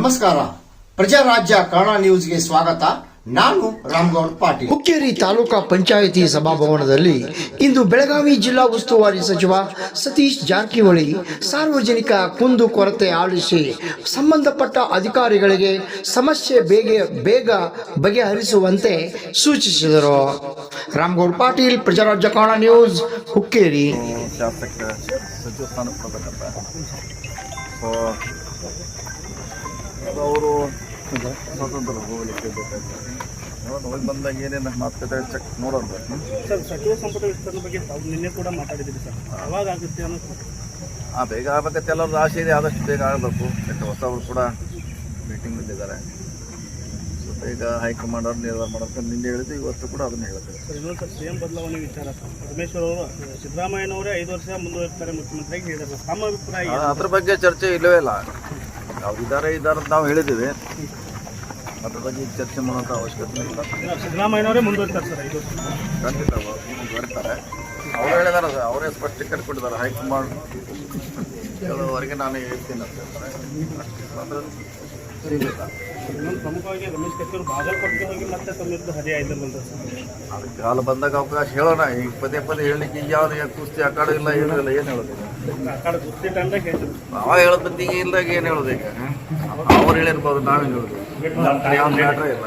ನಮಸ್ಕಾರ. ಪ್ರಜಾರಾಜ್ಯ ಕನ್ನಡ ನ್ಯೂಸ್ಗೆ ಸ್ವಾಗತ. ನಾನು ರಾಮಗೌಡ ಪಾಟೀಲ್. ಹುಕ್ಕೇರಿ ತಾಲೂಕಾ ಪಂಚಾಯಿತಿ ಸಭಾಭವನದಲ್ಲಿ ಇಂದು ಬೆಳಗಾವಿ ಜಿಲ್ಲಾ ಉಸ್ತುವಾರಿ ಸಚಿವ ಸತೀಶ್ ಜಾರಕಿಹೊಳಿ ಸಾರ್ವಜನಿಕ ಕುಂದು ಕೊರತೆ ಆಲಿಸಿ ಸಂಬಂಧಪಟ್ಟ ಅಧಿಕಾರಿಗಳಿಗೆ ಸಮಸ್ಯೆ ಬೇಗ ಬಗೆಹರಿಸುವಂತೆ ಸೂಚಿಸಿದರು. ರಾಮಗೌಡ ಪಾಟೀಲ್, ಪ್ರಜಾರಾಜ್ಯ ಕನ್ನಡ ನ್ಯೂಸ್, ಹುಕ್ಕೇರಿ. ಅವರು ಸ್ವತಂತ್ರ ಹೋಗ್ಲಿಕ್ಕೆ ಬೇಕಾಗ್ತದೆ. ಹೋಗಿ ಬಂದಾಗ ಏನೇನು ಮಾತುಕತೆ ಚೆಕ್ ನೋಡೋಣ ಸರ್. ಸಚಿವ ಸಂಪುಟ ವಿಸ್ತರಣೆ ಬಗ್ಗೆ ನಿನ್ನೆ ಕೂಡ ಮಾತಾಡಿದ್ದೀರಿ ಸರ್. ಅವಾಗ ಆಗುತ್ತೆ ಅನ್ನೋ ಬೇಗ ಆಗಬೇಕಂತ ಎಲ್ಲರದ್ದು ಆಸೆ ಇದೆ. ಆದಷ್ಟು ಬೇಗ ಆಗಬೇಕು. ಹೊಸವರು ಕೂಡ ಮೀಟಿಂಗ್ ಇದ್ದಾರೆ. ಸೊ ಬೇಗ ಹೈಕಮಾಂಡ್ ಅವ್ರು ನಿರ್ಧಾರ ಮಾಡೋಕೆ ನಿನ್ನೆ ಹೇಳಿದ್ದು, ಇವತ್ತು ಕೂಡ ಅದನ್ನು ಹೇಳ್ತಾರೆ ಸರ್. ಇನ್ನೊಂದು ಸರ್, ಸಿಎಂ ಬದಲಾವಣೆ ವಿಚಾರ ಸರ್. ಪರಮೇಶ್ವರ್ ಅವರು ಸಿದ್ದರಾಮಯ್ಯನವರೇ 5 ವರ್ಷ ಮುಂದುವರಿತಾರೆ ಮುಖ್ಯಮಂತ್ರಿಯಾಗಿ ಹೇಳಿದ್ದಾರೆ. ತಮ್ಮ ಅಭಿಪ್ರಾಯ? ಅದ್ರ ಬಗ್ಗೆ ಚರ್ಚೆ ಇಲ್ಲವೇ ಇಲ್ಲ. ಅವ್ರು ಇದ್ದಾರೆ ಅಂತ ನಾವು ಹೇಳಿದ್ದೀವಿ. ಅದ್ರ ಬಗ್ಗೆ ಚರ್ಚೆ ಮಾಡೋಂಥ ಅವಶ್ಯಕತೆ ಇಲ್ಲ. ಸಿದ್ದರಾಮಯ್ಯನವರೇ ಮುಂದುವರಿತಾರೆ ಸರ್ 5 ವರ್ಷ. ಖಂಡಿತ ಮುಂದುವರಿತಾರೆ. ಅವ್ರು ಹೇಳಿದಾರೆ, ಅವರೇ ಸ್ಪಷ್ಟೀಕರಣ ಕೊಟ್ಟಿದ್ದಾರೆ. ಹೈಕಮಾಂಡ್ ಹೇಳೋವರೆಗೆ ನಾನು ಹೇಳ್ತೀನಿ ಅಂತ ಹೇಳ್ತಾರೆ. ಇನ್ನೊಂದು ಪ್ರಮುಖವಾಗಿ ರಮೇಶ್ ಕತ್ತಿ ಬಾಗಲಕೋಟೆಗೆ ಹೋಗಿ ಮತ್ತೆ ತಮ್ಮಿದ್ದು ಹರಿಯ ಇದ್ದಿರಲ್ಲ ಸರ್. ಅದಕ್ಕೆ ಕಾಲ ಬಂದಾಗ ಅವಕಾಶ ಹೇಳೋಣ. ಈಗ ಪದೇ ಹೇಳಲಿಕ್ಕೆ ಯಾವ್ದು ಕುಸ್ತಿ ಅಖಾಡ ಇಲ್ಲ, ಏನೂ ಇಲ್ಲ. ಏನು ಹೇಳೋದು? ಅಖಾಡ ಕುಸ್ತಿ ಟೈಮ್ದಾಗ ಹೇಳ್ತೀವಿ. ಅವ ಹೇಳೋದ್ ಬಂದಿಗೆ ಇಲ್ದಾಗ ಏನು ಹೇಳೋದು? ಈಗ ಅವ್ರು ಹೇಳಿರ್ಬೋದು, ನಾವೇನು ಹೇಳೋದು? ಯಾವ ಮ್ಯಾಟ್ರೇ ಇಲ್ಲ.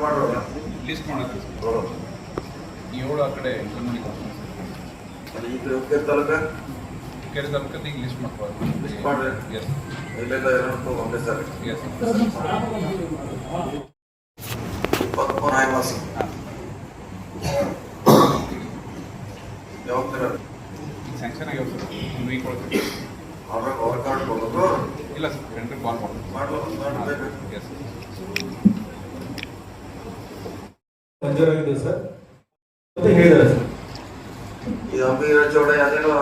ಮಾಡೋಣ ಲಿಸ್ಟ್ ಮಾಡೋದು 7 ಆ ಕಡೆ ಕೆರೆ ತಾಲೂಕಲ್ಲಿ ಲಿಸ್ಟ್ ಮಾಡ್ಕೊಳ್ಳಿ. ಎಸ್ ಇಲ್ಲೆಲ್ಲ ಒಂದೇ ಸರ್. ಎಸ್ 23 ಮಾಸ ಯಾವಾಗ ಸ್ಯಾಂಕ್ಷನ್ ಆಗ್ಯಾವ ಸರ್. 1 ವೀಕ್ ಒಳಗೆ ಅವ್ರ ಕಾರ್ಡ್ ಕೊಡೋದು ಇಲ್ಲ ಸರ್. ಟೆಂಡರ್ ಕಾಲ್ ಮಾಡಬೇಕು. ಎಸ್ ಮಂಜೂರಾಗಿದೆ ಸರ್ ಅಂತ ಹೇಳಿದ್ದಾರೆ ಸರ್. ಇದು ಅಂಬೀರ ಚೌಡ ಅದೇನೋ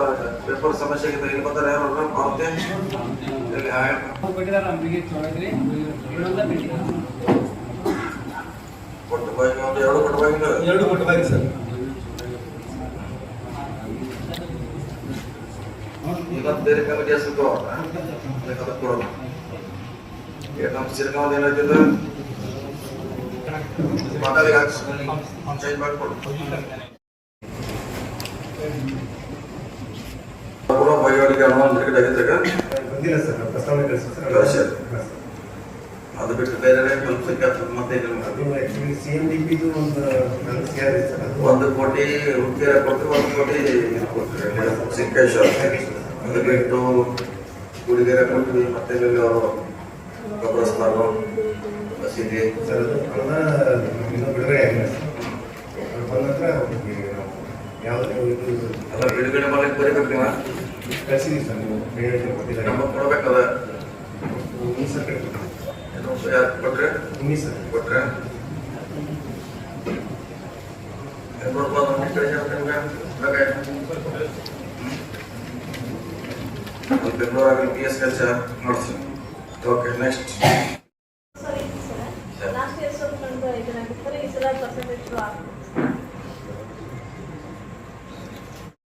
ಪೇಪರ್ ಸಮಸ್ಯೆ ಆಗಿದೆ. ಇಲ್ಲಿ ಬಂದರೆ ಯಾರು ಪಾವತಿ ಕೊಟ್ಟು ಬಾಯಿ ಒಂದು 2 ಕೊಟ್ಟು ಬಾಯಿ 2 ಕೊಟ್ಟು ಬಾಯಿ ಸರ್. ಈಗ ಬೇರೆ ಕಮಿಟಿ ಹೆಸರು ಕೊಡೋಣ. ನಮ್ಮ ಸಿರ್ಗಾಂವ್ ಏನಾಗ್ತದೆ ಮಾತಾಡಿ ಚೇಂಜ್ ಮಾಡಿಕೊಡು. ಬಗೆವರಿಗೆ ಅನುಮಾನ ಬಂದಿಲ್ಲ ಸರ್. ಪ್ರಸ್ತಾವನೆ ಕಳಿಸಿ ಸರ್. ಅದು ಬಿಟ್ಟು ಬೇರೆ ಮತ್ತೆ CMDP ಒಂದು 1 ಕೋಟಿ ಹುಕ್ಕೇರ ಕೊಟ್ಟು 1 ಕೋಟಿ ಇದು ಕೊಟ್ಟರೆ ಸಿಂಕೇಶ್ವರ. ಅದು ಬಿಟ್ಟು ಗುಡಿಗೆರೆ ಕೊಟ್ಟು ಮತ್ತೆ ಅವರು ಕಬ್ರಸ್ತಾರು ಮಸೀದಿ ಸರ್. ಇನ್ನೂ ಬಿಡುಗಡೆ ಆಗಿಲ್ಲ ಸರ್. ಬಂದ ನಂತರ ಯಾವುದು ಎಲ್ಲ ಬಿಡುಗಡೆ ಮಾಡಲಿಕ್ಕೆ ಬರೀಬೇಕು. ನೀವು ಕಳಿಸಿದ್ದೀವಿ ಸರ್. ನೀವು ಕೊಟ್ಟಿದ್ದಾರೆ. ನಮಗೆ ಕೊಡಬೇಕಲ್ಲ. ಸರ್ ಕಡೆ ಯಾರು ಕೊಟ್ರೆ ಸರ್ ಕೊಟ್ರೆ ನೋಡ್ಬೋದು. ಬೆಂಗಳೂರಾಗ PS ಕೆಲಸ ಮಾಡ್ತೀನಿ. ಓಕೆ, ನೆಕ್ಸ್ಟ್ ಲಾಸ್ಟ್ ಇಯರ್ ಸ್ವಲ್ಪ ಇದನ್ನ ಈ ಸಲ ಪರ್ಸೆಂಟೇಜ್